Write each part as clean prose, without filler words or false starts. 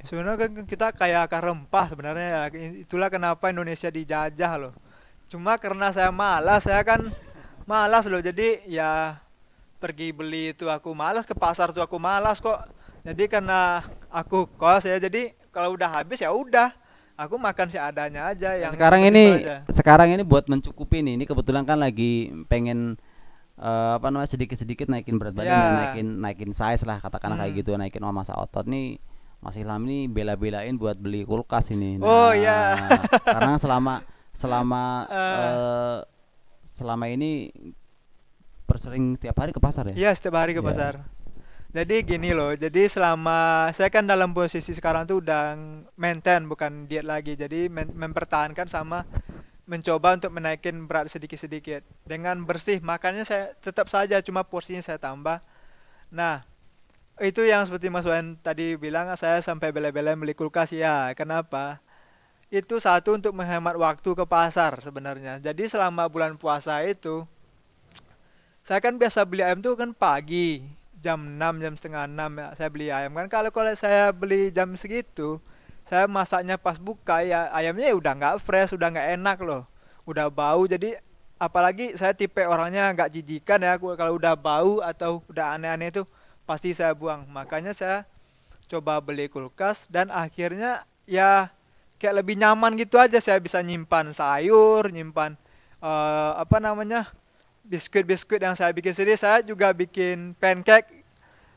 Sebenarnya kan kita kayak akar rempah sebenarnya ya. Itulah kenapa Indonesia dijajah loh. Cuma karena saya malas, saya kan malas loh. Jadi ya pergi beli itu aku malas, ke pasar tuh aku malas kok. Jadi karena aku kos ya, jadi kalau udah habis ya udah. Aku makan seadanya aja, Ya, yang sekarang simpel-simpel ini aja. sekarang ini buat mencukupi nih. Ini kebetulan kan lagi pengen apa namanya sedikit-sedikit naikin berat badan ya, Ya, naikin naikin size lah katakanlah kayak hmm. gitu, naikin massa otot nih. Mas Ilham nih bela-belain buat beli kulkas ini. Oh ya, Nah, karena selama selama Eh, eh, selama ini bersering setiap hari ke pasar ya. iya setiap hari ke Ya. pasar. Jadi gini loh, jadi selama saya kan dalam posisi sekarang tuh udah maintain bukan diet lagi, jadi mempertahankan sama mencoba untuk menaikin berat sedikit-sedikit. Dengan bersih, makannya saya tetap saja cuma porsinya saya tambah. Nah, itu yang seperti Mas Wan tadi bilang saya sampai bela-belain beli kulkas ya. Kenapa? Itu satu untuk menghemat waktu ke pasar sebenarnya. Jadi selama bulan puasa itu saya kan biasa beli ayam tuh kan pagi, jam 6 jam setengah 6 ya, saya beli ayam kan. Kalau kalau saya beli jam segitu, saya masaknya pas buka ya ayamnya ya udah nggak fresh, udah nggak enak loh, udah bau. Jadi apalagi saya tipe orangnya nggak jijikan ya, kalau udah bau atau udah aneh-aneh itu pasti saya buang. Makanya saya coba beli kulkas dan akhirnya ya kayak lebih nyaman gitu aja, saya bisa nyimpan sayur, nyimpan apa namanya, biskuit-biskuit yang saya bikin sendiri. Saya juga bikin pancake.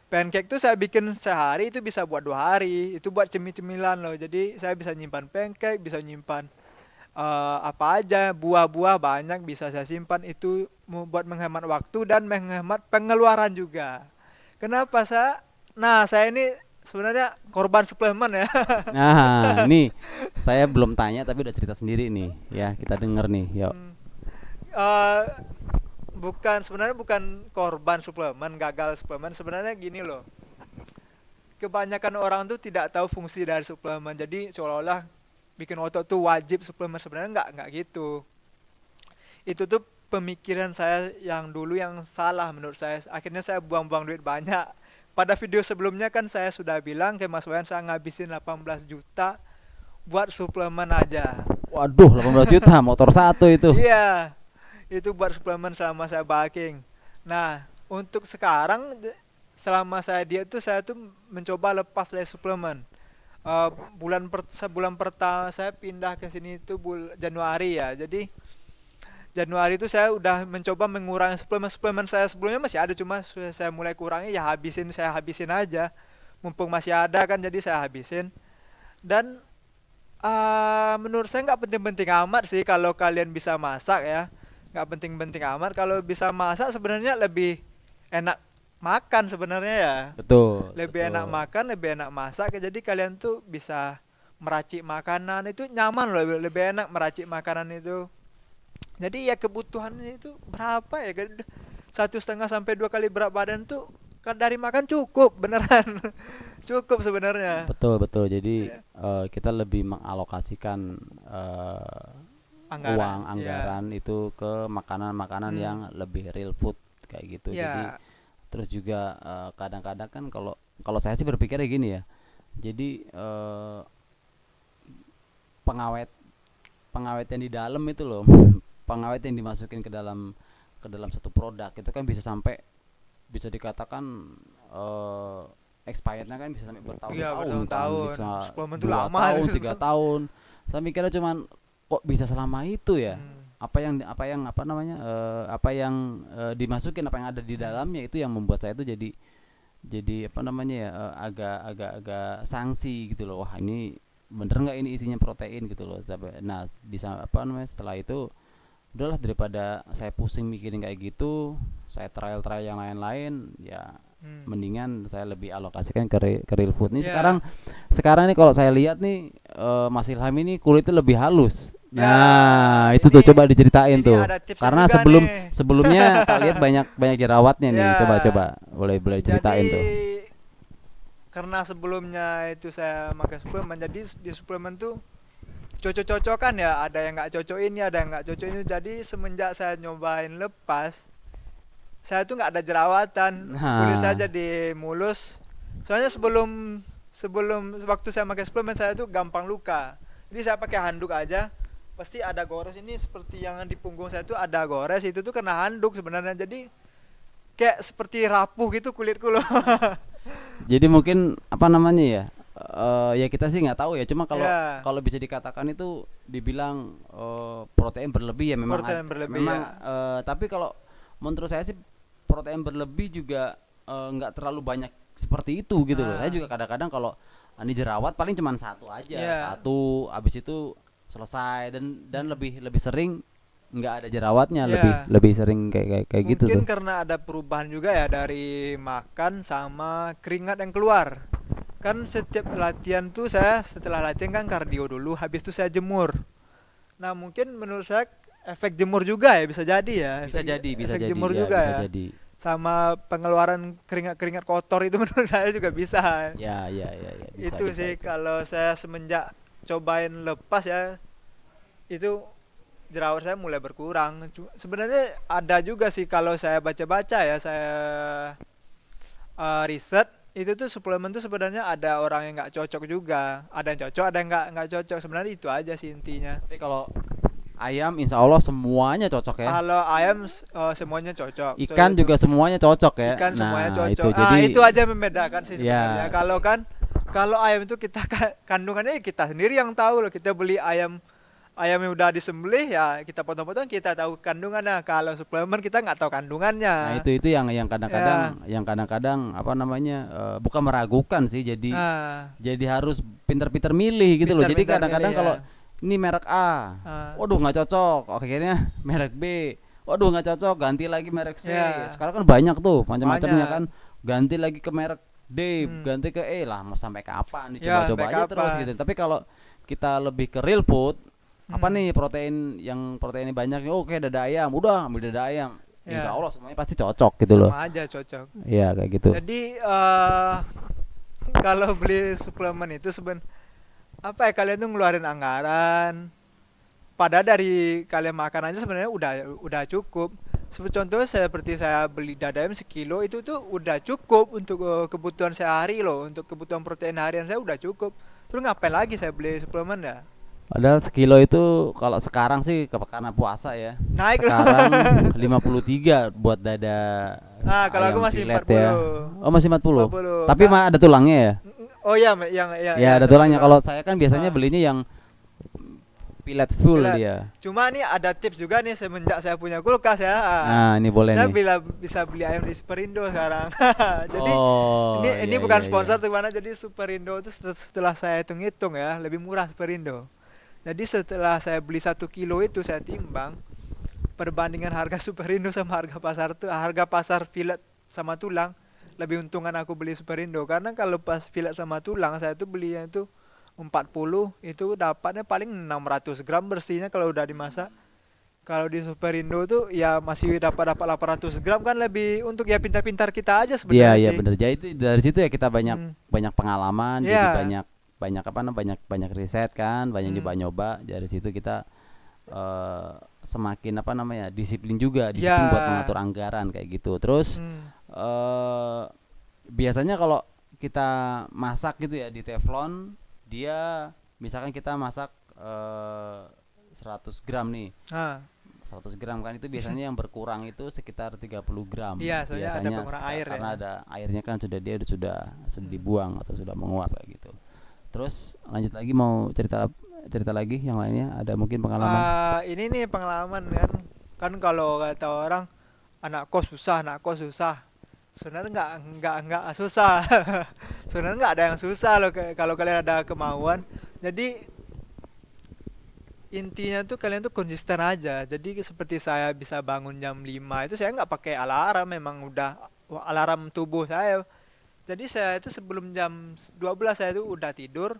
Pancake tuh saya bikin sehari itu bisa buat 2 hari. Itu buat cemil-cemilan loh. Jadi saya bisa nyimpan pancake, bisa nyimpan apa aja, buah-buah banyak bisa saya simpan. Itu buat menghemat waktu dan menghemat pengeluaran juga. Kenapa saya? Nah, saya ini sebenarnya korban suplemen ya. Nah, ini saya belum tanya tapi udah cerita sendiri nih. Ya, kita denger nih. Yuk. Hmm. Eh, sebenarnya bukan korban suplemen, gagal suplemen. Sebenarnya gini loh. Kebanyakan orang tuh tidak tahu fungsi dari suplemen. Jadi seolah-olah bikin otot tuh wajib suplemen, sebenarnya nggak gitu. Itu tuh pemikiran saya yang dulu yang salah menurut saya. Akhirnya saya buang-buang duit banyak. Pada video sebelumnya kan saya sudah bilang ke Mas Wayan saya ngabisin 18 juta buat suplemen aja. Waduh, 18 juta motor satu itu. Iya, itu buat suplemen selama saya bulking. Nah, untuk sekarang selama saya diet tuh saya tuh mencoba lepas dari suplemen. Eh, sebulan pertama saya pindah ke sini itu Januari ya. Jadi Januari itu saya udah mencoba mengurangi suplemen-suplemen saya sebelumnya masih ada, cuma saya mulai kurangi ya, saya habisin aja. Mumpung masih ada kan, jadi saya habisin. Dan menurut saya nggak penting-penting amat sih kalau kalian bisa masak ya. Nggak penting-penting amat. Kalau bisa masak sebenarnya lebih enak makan sebenarnya ya. Betul, Lebih enak betul. makan, lebih enak masak. Jadi kalian tuh bisa meracik makanan itu nyaman loh, lebih enak meracik makanan itu. Jadi ya kebutuhannya itu berapa ya? 1,5 sampai 2 kali berat badan tuh kan dari makan cukup beneran. Cukup sebenarnya. Betul, betul. Jadi Ya, kita lebih mengalokasikan eh, uang anggaran. Ya. anggaran itu ke makanan-makanan yang Hmm. lebih real food kayak gitu. Jadi Ya. terus juga kadang-kadang kan kalau kalau saya sih berpikirnya gini ya. Jadi pengawet pengawet yang di dalam itu loh, pengawet yang dimasukin ke dalam satu produk itu kan bisa sampai bisa dikatakan eh expirednya kan bisa sampai Iya bertahun-tahun kan, bertahun-tahun. bisa Suplemen tuh dua lama. tahun 3 tahun. Saya mikirnya cuman kok bisa selama itu ya, Hmm. apa yang apa namanya apa yang dimasukin, apa yang ada di Hmm. dalamnya itu yang membuat saya itu jadi apa namanya ya, agak sanksi gitu loh. Wah, ini bener nggak ini isinya protein gitu loh. Nah, bisa apa namanya, setelah itu udahlah, daripada saya pusing mikirin kayak gitu, saya trial yang lain-lain ya, Hmm. mendingan saya lebih alokasikan ke real food nih. sekarang Ya. sekarang nih kalau saya lihat nih, Mas Ilham ini kulitnya lebih halus. Ya, Nah, itu tuh ini coba diceritain ini tuh, ada tipsnya karena juga nih. sebelumnya tak lihat banyak banyak jerawatnya nih. Coba Ya. coba boleh boleh Jadi diceritain tuh. karena sebelumnya itu saya makan suplemen, jadi di suplemen tuh cocok-cocokan ya, ada yang nggak cocok ini, ada yang nggak cocok ini. Jadi semenjak saya nyobain lepas, saya tuh nggak ada jerawatan, kulit saya Nah, jadi mulus. Soalnya sebelum sebelum waktu saya pakai suplemen saya tuh gampang luka. Jadi saya pakai handuk aja, pasti ada gores ini seperti yang di punggung saya tuh ada gores itu tuh kena handuk sebenarnya. Jadi kayak seperti rapuh gitu kulitku loh. Jadi mungkin apa namanya ya? Ya kita sih nggak tahu ya. Cuma kalau Ya, kalau bisa dikatakan itu dibilang protein berlebih ya memang protein berlebih memang ya. tapi kalau menurut saya sih protein berlebih juga nggak terlalu banyak seperti itu gitu loh. Saya Ah, juga kadang-kadang kalau ini jerawat paling cuma satu aja, ya. satu habis itu selesai dan lebih lebih sering nggak ada jerawatnya, lebih Ya, lebih sering kayak gitu mungkin tuh. karena ada perubahan juga ya dari makan sama keringat yang keluar. Kan setiap latihan tuh saya setelah latihan kan kardio dulu, habis itu saya jemur. Nah, mungkin menurut saya efek jemur juga ya bisa jadi ya, Bisa efek jadi jemur ya, juga bisa ya. jadi. Sama pengeluaran keringat-keringat kotor itu menurut saya juga bisa. Ya, bisa Itu bisa sih itu. kalau saya semenjak cobain lepas ya, itu jerawat saya mulai berkurang. Sebenarnya ada juga sih kalau saya baca-baca ya, saya riset itu tuh suplemen tuh sebenarnya ada orang yang nggak cocok juga, ada yang cocok, ada yang nggak cocok. Sebenarnya itu aja sih intinya. Tapi kalau ayam insya Allah semuanya cocok ya. Kalau ayam semuanya cocok, cocok Ikan tuh. juga semuanya cocok ya. Ikan semuanya Nah itu cocok. Ah, jadi itu aja membedakan sih sebenarnya. ya Kalau ayam itu kita kandungannya kita sendiri yang tahu loh. Kita beli ayam yang udah disembelih ya kita potong-potong kita tahu kandungannya. Kalau suplemen kita nggak tahu nah kandungannya. itu yang Ya, kadang-kadang apa namanya bukan meragukan sih, ah, jadi harus pinter-pinter milih gitu loh. Jadi pintar-pintar milih kadang-kadang ya. kalau ini merek A, Ah, waduh nggak cocok, akhirnya merek B, waduh nggak cocok, ganti lagi merek C. ya, Sekarang kan banyak tuh macam-macamnya kan, banyak. ganti lagi ke merek D, Hmm. ganti ke E lah, mau sampai kapan Ya, dicoba-coba sampai aja terus kapan? gitu. Tapi kalau kita lebih ke real food, apa Hmm. nih protein yang proteinnya banyak nih, oke dada ayam, udah ambil dada ayam, insya Ya, Allah semuanya pasti cocok gitu loh. sama aja cocok. Iya kayak gitu. Jadi kalau beli suplemen itu apa ya kalian tuh ngeluarin anggaran. Padahal dari kalian makan aja sebenarnya udah cukup. Seperti contoh seperti saya beli dada ayam sekilo itu tuh udah cukup untuk kebutuhan sehari loh, untuk kebutuhan protein harian saya udah cukup. Terus ngapain lagi saya beli suplemen ya? Padahal sekilo itu kalau sekarang sih karena puasa ya. Naik loh. Sekarang 53 buat dada Nah, kalau aku ayam masih filet 40. ya. Oh, masih 40. 40. Tapi mah ada tulangnya ya. Oh iya, yang Ya, ada satu tulangnya. tulang. Kalau saya kan biasanya Ah, belinya yang filet full Filet. dia. Cuma nih ada tips juga nih semenjak saya punya kulkas ya. Nah, ini boleh Saya nih. bisa beli ayam di Superindo sekarang. Jadi Oh, ini iya bukan iya iya. sponsor tuh mana, jadi Superindo itu setelah saya hitung-hitung ya lebih murah Superindo. Jadi setelah saya beli 1 kilo itu saya timbang perbandingan harga Superindo sama harga pasar tuh harga pasar filet sama tulang lebih untungan aku beli Superindo karena kalau pas filet sama tulang saya tuh belinya itu 40 itu dapatnya paling 600 gram bersihnya kalau udah dimasak. Kalau di Superindo tuh ya masih dapat dapat 800 gram kan lebih untuk ya pintar-pintar kita aja Iya sebenarnya iya sih. bener. Jadi dari situ ya kita banyak Hmm. banyak pengalaman, jadi Ya. banyak banyak apa namanya banyak riset kan, banyak Hmm. nyoba-nyoba. Dari situ kita semakin apa namanya disiplin juga, disiplin buat Ya. mengatur anggaran kayak gitu. Terus Hmm. eh biasanya kalau kita masak gitu ya di teflon, dia misalkan kita masak 100 gram nih, Ah, 100 gram kan itu biasanya yang berkurang itu sekitar 30 gram iya, soalnya ada biasanya pengurangan air ya. karena ada airnya kan sudah Hmm. dibuang atau sudah menguap kayak gitu. Terus lanjut lagi, mau cerita cerita lagi yang lainnya, ada mungkin pengalaman. Ini nih pengalaman kan. Kan kalau kata orang anak kos susah. Sebenarnya nggak susah. Sebenarnya nggak ada yang susah loh kalau kalian ada kemauan. Jadi intinya tuh kalian tuh konsisten aja. Jadi seperti saya bisa bangun jam 5 itu saya nggak pakai alarm, memang udah alarm tubuh saya. Jadi saya itu sebelum jam 12 saya itu udah tidur,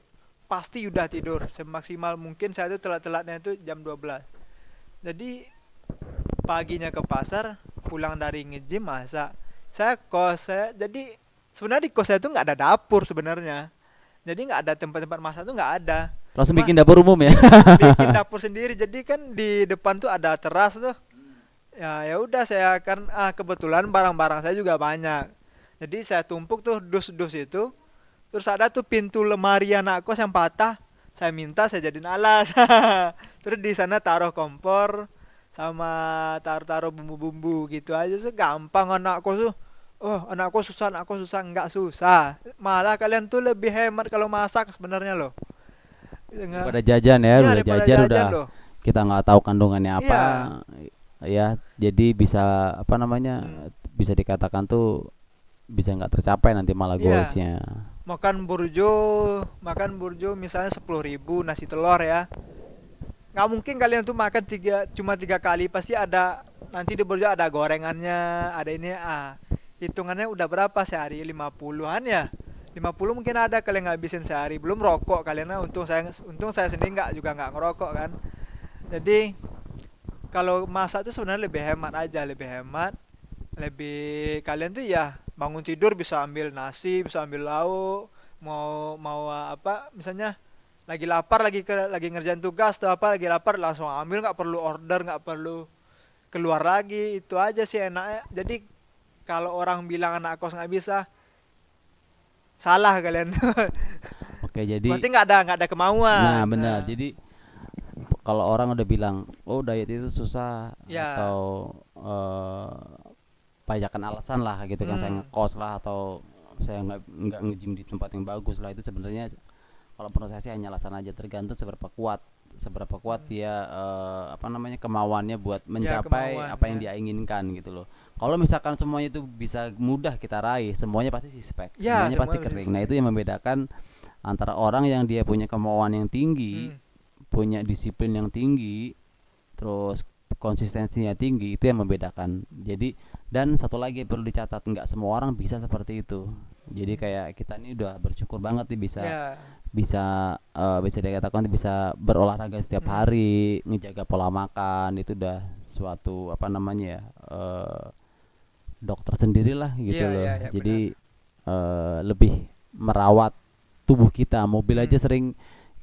pasti udah tidur. Semaksimal mungkin saya itu telat-telatnya itu jam 12. Jadi paginya ke pasar, pulang dari nge-gym masak. Jadi sebenarnya di kos saya itu nggak ada dapur sebenarnya. Jadi nggak ada tempat-tempat masak tuh nggak ada. Langsung Cuma bikin dapur umum ya. bikin dapur sendiri. Jadi kan di depan tuh ada teras tuh. Ya udah saya kan kebetulan barang-barang saya juga banyak. Jadi saya tumpuk tuh dus-dus itu Terus ada tuh pintu lemari anak kos yang patah, saya minta saya jadiin alas. Terus di sana taruh kompor sama taruh-taruh bumbu-bumbu gitu aja sih, gampang anak kos tuh. Oh, anak kos susah, nggak susah. Malah kalian tuh lebih hemat kalau masak sebenarnya loh. Daripada jajan ya, Iya, udah daripada jajan jajan udah loh. kita nggak tahu kandungannya apa Iya. ya, jadi bisa apa namanya, Hmm. bisa dikatakan tuh bisa nggak tercapai nanti malah Iya. goalsnya. Makan burjo misalnya 10.000 nasi telur ya. Nggak mungkin kalian tuh makan cuma 3 kali, pasti ada nanti di burjo ada gorengannya, ada ini hitungannya udah berapa sehari, 50-an ya. 50 mungkin ada kalian ngabisin sehari, belum rokok kalian. Nah, untung saya sendiri nggak juga nggak ngerokok kan. Jadi kalau masak tuh sebenarnya lebih hemat aja, lebih hemat, lebih kalian tuh ya bangun tidur bisa ambil nasi, bisa ambil lauk, mau mau apa misalnya lagi lapar, lagi ngerjain tugas atau apa, lagi lapar langsung ambil, nggak perlu order, nggak perlu keluar lagi. Itu aja sih enaknya. Jadi kalau orang bilang anak kos nggak bisa, salah kalian. Oke, jadi Berarti nggak ada nah kemauan. benar. Nah, Jadi kalau orang udah bilang oh diet itu susah ya. atau banyakan alasan lah gitu kan, saya Hmm. ngekos lah atau saya nggak nge-gym di tempat yang bagus lah, itu sebenarnya kalau menurut saya sih hanya alasan aja, tergantung seberapa kuat Hmm. dia apa namanya kemauannya buat Ya, mencapai kemauan apa yang ya. dia inginkan gitu loh. Kalau misalkan semuanya itu bisa mudah kita raih, semuanya pasti spek, Ya, semuanya pasti semua kering. bisnis. Nah itu yang membedakan antara orang yang dia punya kemauan yang tinggi, Hmm. punya disiplin yang tinggi, terus konsistensinya tinggi, itu yang membedakan. Jadi dan satu lagi yang perlu dicatat, nggak semua orang bisa seperti itu. Jadi Hmm. kayak kita ini udah bersyukur banget nih bisa Ya. bisa bisa dikatakan bisa berolahraga setiap Hmm. hari, ngejaga pola makan, itu udah suatu apa namanya ya, dokter sendirilah gitu Iya, loh. iya, iya, benar. Jadi lebih merawat tubuh kita. Mobil aja Hmm. sering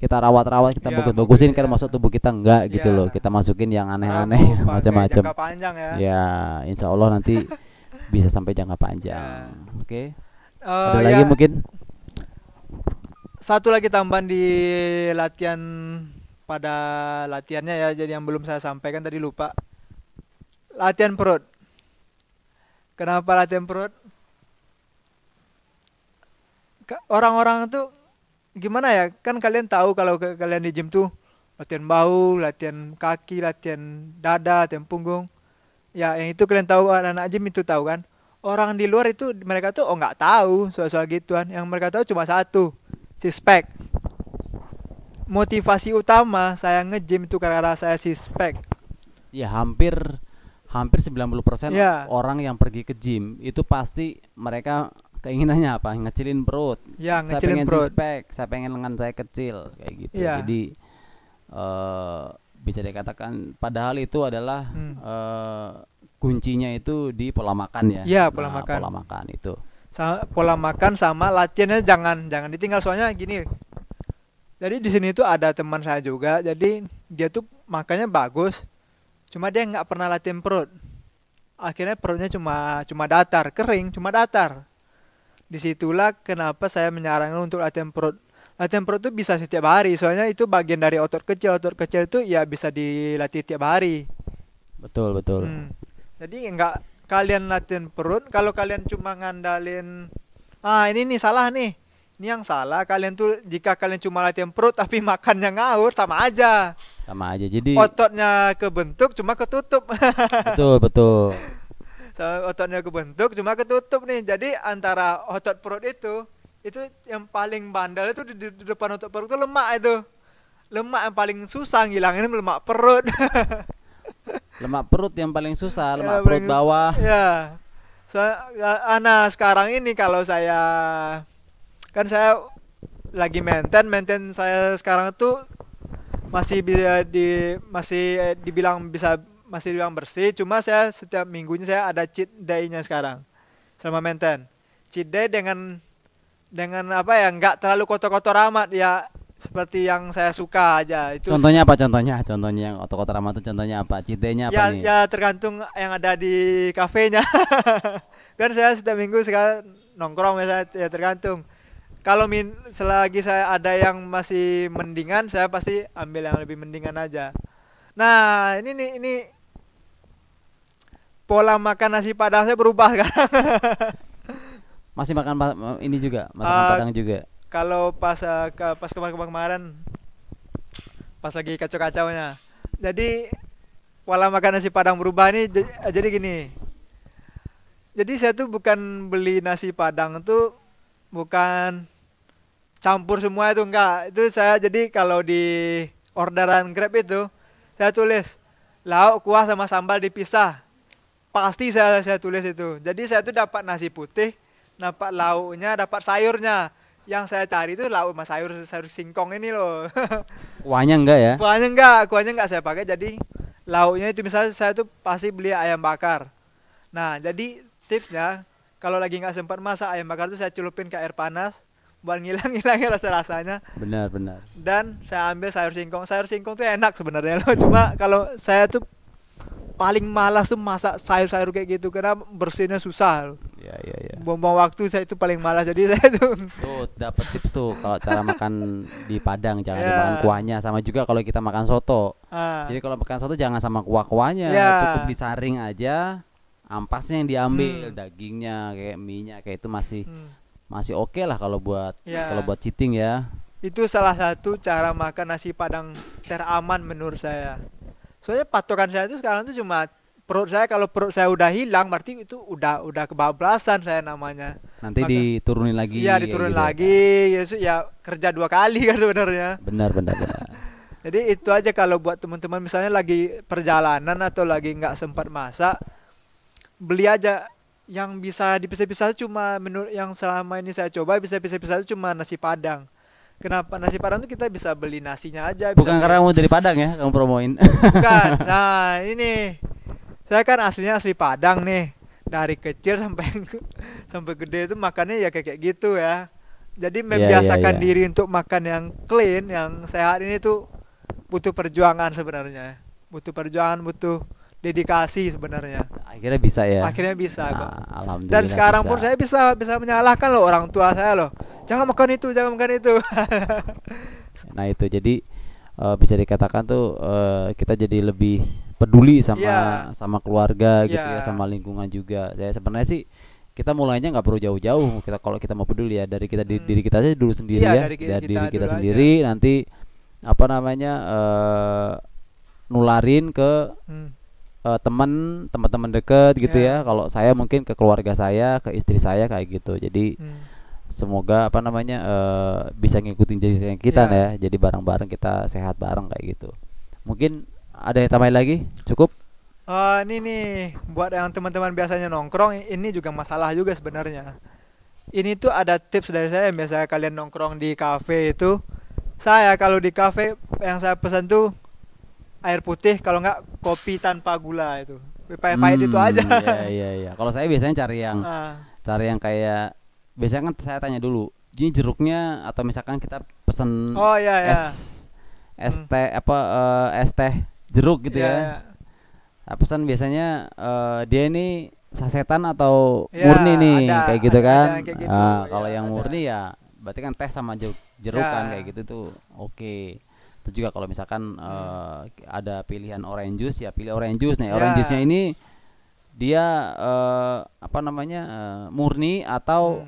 kita rawat-rawat, kita Ya, mobil bagus-bagusin, kan ya. masuk tubuh kita enggak gitu loh. Ya, Kita masukin yang ragu aneh-aneh pakai macam-macam. jangka panjang ya. Ya, insya Allah nanti bisa sampai jangka panjang. Ya. Oke. Ada lagi Ya, mungkin? satu lagi tambahan di latihan, pada latihannya ya. Jadi yang belum saya sampaikan tadi lupa. Latihan perut. Kenapa latihan perut? Orang-orang tuh gimana ya? Kan kalian tahu kalau kalian di gym tuh latihan bahu, latihan kaki, latihan dada, latihan punggung. Ya, yang itu kalian tahu, anak-anak gym itu tahu kan. Orang di luar itu mereka tuh nggak tahu soal-soal gituan. Yang mereka tahu cuma satu, six pack. Motivasi utama saya nge-gym itu karena saya six pack. Ya hampir hampir 90% Ya, orang yang pergi ke gym itu pasti mereka keinginannya apa? Ngecilin perut. ya Saya ngecilin pengen perut. six pack, saya pengen lengan saya kecil kayak gitu. Ya, Jadi eh bisa dikatakan padahal itu adalah hmm. kuncinya itu di pola makan ya. Ya pola Nah, pola makan. makan itu. Pola makan sama latihannya jangan jangan ditinggal, soalnya gini. Jadi di sini tuh ada teman saya juga. Jadi dia tuh makannya bagus, cuma dia nggak pernah latihan perut. Akhirnya perutnya cuma cuma datar, kering, cuma datar. Disitulah kenapa saya menyarankan untuk latihan perut. Latihan perut tuh bisa setiap hari, soalnya itu bagian dari otot kecil. Otot kecil itu ya bisa dilatih tiap hari. Betul, betul. Hmm. Jadi nggak kalian latihan perut, kalau kalian cuma ngandalin, ini nih salah nih. Ini yang salah kalian tuh, jika kalian cuma latihan perut tapi makannya ngawur, sama aja. Sama aja. Jadi Ototnya kebentuk cuma ketutup. betul, betul. So, ototnya kebentuk cuma ketutup nih. Jadi antara otot perut itu yang paling bandel itu di depan otot perut itu lemak itu. Lemak yang paling susah ngilangin lemak perut. Lemak perut yang paling susah, lemak Ya, perut bawah. ya. So, sekarang ini kalau kan saya lagi maintain saya sekarang tuh masih dibilang bisa, masih dibilang bersih, cuma saya setiap minggunya saya ada cheat day-nya sekarang selama maintain. Cheat day dengan apa ya, nggak terlalu kotor-kotor amat ya, seperti yang saya suka aja itu. Contohnya apa contohnya? Contohnya yang otot-otot ramah itu contohnya apa? Cidenya apa Ya, nih? ya tergantung yang ada di kafenya. Kan saya setiap minggu sekarang nongkrong misalnya, ya tergantung. selagi saya ada yang masih mendingan, saya pasti ambil yang lebih mendingan aja. Nah, ini pola makan nasi padang saya berubah sekarang. Masih makan ini juga, masakan Eh, Padang juga. Kalau pas kemarin pas lagi kacau-kacaunya. Jadi pola makan nasi padang berubah ini jadi gini. Jadi saya tuh bukan beli nasi padang tuh bukan campur semua itu enggak. Itu saya jadi kalau di orderan Grab itu saya tulis lauk, kuah sama sambal dipisah. Pasti saya tulis itu. Jadi saya tuh dapat nasi putih, dapat lauknya, dapat sayurnya. Yang saya cari itu lauk sama sayur sayur singkong ini loh. Kuahnya enggak ya? Kuahnya enggak saya pakai. Jadi lauknya itu misalnya saya tuh pasti beli ayam bakar. Nah, jadi tipsnya kalau lagi nggak sempat masak ayam bakar tuh saya celupin ke air panas buat ngilang-ngilangin rasa-rasanya. Benar, benar. Dan saya ambil sayur singkong. Sayur singkong tuh enak sebenarnya loh. Cuma kalau saya tuh paling malas tuh masak sayur-sayur kayak gitu karena bersihnya susah. Ya, ya, ya. Buang-buang waktu saya itu paling malas. Jadi saya tuh Tuh dapat tips tuh kalau cara makan di Padang, jangan dimakan ya, kuahnya. Sama juga kalau kita makan soto. ah, Jadi kalau makan soto jangan sama kuah-kuahnya, cukup ya, disaring aja. Ampasnya yang diambil, hmm, dagingnya kayak mie-nya kayak itu masih hmm, masih oke lah kalau ya. buat cheating ya. Itu salah satu cara makan nasi Padang teraman menurut saya. Soalnya patokan saya itu sekarang tuh cuma perut saya. Kalau perut saya udah hilang berarti itu udah kebablasan saya namanya. Nanti Maka diturunin lagi iya kayak diturun gitu ya, Kak. lagi, ya kerja 2 kali kan sebenarnya. Benar, benar, benar. Jadi itu aja kalau buat teman-teman misalnya lagi perjalanan atau lagi nggak sempat masak, beli aja yang bisa dipisah-pisah cuma menurut yang selama ini saya coba bisa pisah-pisah cuma nasi Padang. Kenapa nasi Padang tuh kita bisa beli nasinya aja, bisa Bukan beli. karena kamu dari Padang ya, kamu promoin. Bukan. Nah, ini saya kan aslinya asli Padang nih. Dari kecil sampai sampai gede itu makannya ya kayak gitu ya. Jadi Iya, iya, membiasakan iya. diri untuk makan yang clean, yang sehat ini tuh butuh perjuangan sebenarnya. Butuh perjuangan, butuh dedikasi sebenarnya. Akhirnya bisa ya. Akhirnya bisa kok. Nah, Dan alhamdulillah sekarang bisa. pun saya bisa menyalahkan loh orang tua saya loh. Jangan makan itu, jangan makan itu. Nah, itu jadi bisa dikatakan tuh kita jadi lebih peduli sama Iya, sama keluarga gitu ya, iya. sama lingkungan juga. Saya sebenarnya sih kita mulainya nggak perlu jauh-jauh. Kita kalau kita mau peduli ya dari kita Hmm. diri kita aja dulu sendiri Iya ya, dari dari kita diri kita dulu aja. sendiri nanti apa namanya nularin ke Hmm. teman-teman deket gitu ya. Ya. Kalau saya mungkin ke keluarga saya, ke istri saya kayak gitu. Jadi Hmm. semoga apa namanya bisa ngikutin jejak kita Ya. ya. Jadi bareng-bareng kita sehat bareng kayak gitu. Mungkin ada yang tambahin lagi? Cukup? Ini nih buat yang teman-teman biasanya nongkrong, ini juga masalah juga sebenarnya. Ini tuh ada tips dari saya yang biasa kalian nongkrong di kafe itu. Saya kalau di kafe yang saya pesan tuh air putih, kalau nggak kopi tanpa gula itu. Pahit-pahit itu aja. Ya, ya, ya. Kalau saya biasanya Ah, cari yang kayak biasanya kan saya tanya dulu, ini jeruknya atau misalkan kita pesen oh ya ya. es es Hmm. teh apa es teh jeruk gitu Ya ya. ya. Nah, pesan biasanya dia ini sasetan atau Ya, murni nih ada kayak gitu ada kan. yang kayak gitu. Ah, Ya kalau yang ada. murni ya berarti kan teh sama jeruk kan kayak Ya. gitu tuh oke. Itu juga kalau misalkan Hmm. ada pilihan orange juice ya pilih orange juice nih. Orange juice-nya Ya. ini dia apa namanya murni atau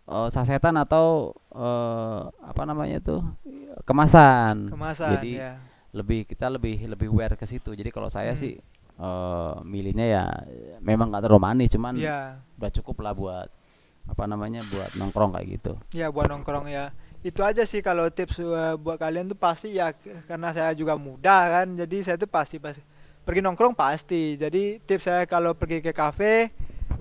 Hmm. sasetan atau apa namanya tuh kemasan. Kemasan Jadi ya. kita lebih aware ke situ. Jadi kalau saya Hmm. sih milihnya ya memang nggak terlalu manis, cuman Ya. udah cukup lah buat apa namanya buat nongkrong kayak gitu. Ya buat nongkrong ya. Itu aja sih kalau tips buat kalian tuh pasti ya karena saya juga muda kan. Jadi saya tuh pasti pergi nongkrong pasti. Jadi tips saya kalau pergi ke kafe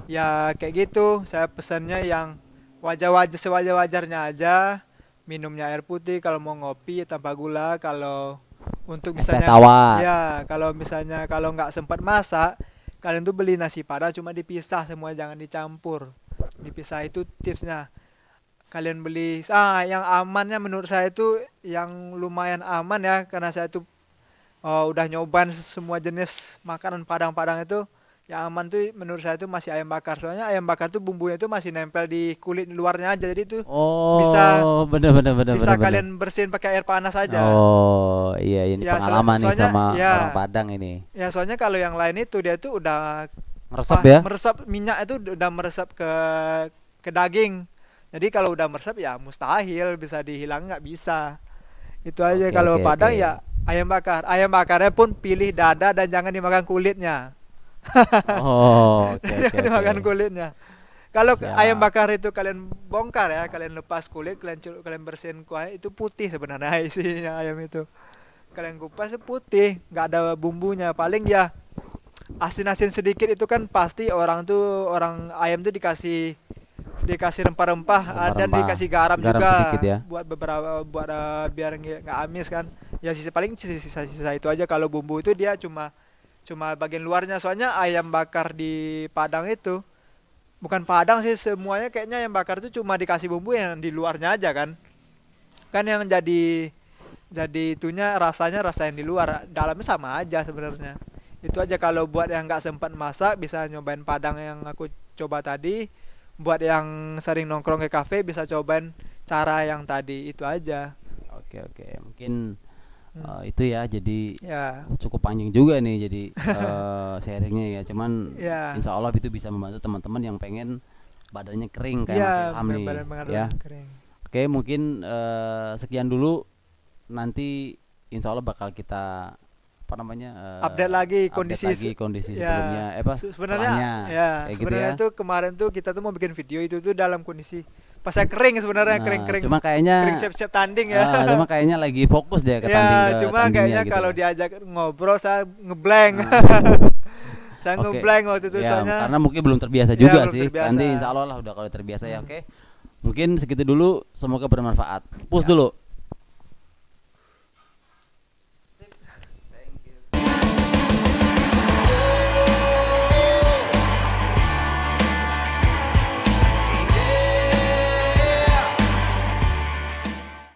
ya kayak gitu. Saya pesannya yang wajar-wajar sewajar-wajarnya aja. Minumnya air putih kalau mau ngopi tanpa gula. Kalau untuk Es teh misalnya tawar. ya kalau misalnya kalau nggak sempat masak, kalian tuh beli nasi padang cuma dipisah semua jangan dicampur. Dipisah itu tipsnya. Kalian beli yang amannya menurut saya itu yang lumayan aman ya karena saya tuh udah nyobain semua jenis makanan Padang-Padang itu Yang aman tuh menurut saya tuh masih ayam bakar. Soalnya ayam bakar tuh bumbunya tuh masih nempel di kulit luarnya aja. Jadi tuh bisa Oh, bener bener bener bisa bener bener. kalian bersihin pakai air panas aja. Oh, iya ini Ya pengalaman nih soalnya sama orang ya Padang ini. ya soalnya kalau yang lain itu dia tuh udah Meresap ya? meresap minyak itu udah meresap ke daging. Jadi kalau udah meresap ya mustahil bisa dihilang nggak bisa. Itu aja Oke kalau oke oke. Padang ya ayam bakar. Ayam bakarnya pun pilih dada dan jangan dimakan kulitnya. Oh, oke oke Jangan oke. dimakan kulitnya. Kalau ayam Siap. bakar itu kalian bongkar ya, kalian lepas kulit, kalian bersihin kuahnya itu putih sebenarnya isinya ayam itu. Kalian kupas itu putih, nggak ada bumbunya. Paling ya asin-asin sedikit itu kan pasti orang ayam tuh dikasih dikasih rempah-rempah dan Rempah-rempah. dikasih garam Garam sedikit juga ya. buat beberapa buat biar nggak amis kan. Ya paling sisa-sisa itu aja kalau bumbu itu dia cuma cuma bagian luarnya. Soalnya ayam bakar di Padang itu bukan Padang sih semuanya kayaknya ayam bakar itu cuma dikasih bumbu yang di luarnya aja kan. Kan yang jadi itunya rasanya rasa yang di luar, dalamnya sama aja sebenarnya. Itu aja kalau buat yang nggak sempat masak bisa nyobain Padang yang aku coba tadi. Buat yang sering nongkrong ke kafe bisa cobain cara yang tadi itu aja. Oke oke. Mungkin Hmm. itu ya jadi Ya, cukup panjang juga nih jadi sharingnya ya. Cuman ya, insya Allah itu bisa membantu teman-teman yang pengen badannya kering kayak Mas ya, Ilham nih ya. benar-benar kering. Oke mungkin sekian dulu. Nanti insya Allah bakal kita apa namanya Update lagi update kondisi lagi kondisi ya sebelumnya apa sebenarnya setelahnya ya kayak gitu ya. sebenarnya tuh kemarin tuh kita tuh mau bikin video itu tuh dalam kondisi pas saya kering sebenarnya Nah kering-kering cuma kering kayaknya siap-siap tanding ya. cuma kayaknya lagi fokus deh ke Ya cuma tandingnya kayaknya gitu. kalau diajak ngobrol saya ngeblank. Nah, Saya oke. ngeblank waktu itu Ya, soalnya karena mungkin belum terbiasa ya juga belum sih. terbiasa. Nanti insya Allah lah udah kalau terbiasa ya. Hmm. Oke. Mungkin segitu dulu. Semoga bermanfaat. Push Ya. dulu.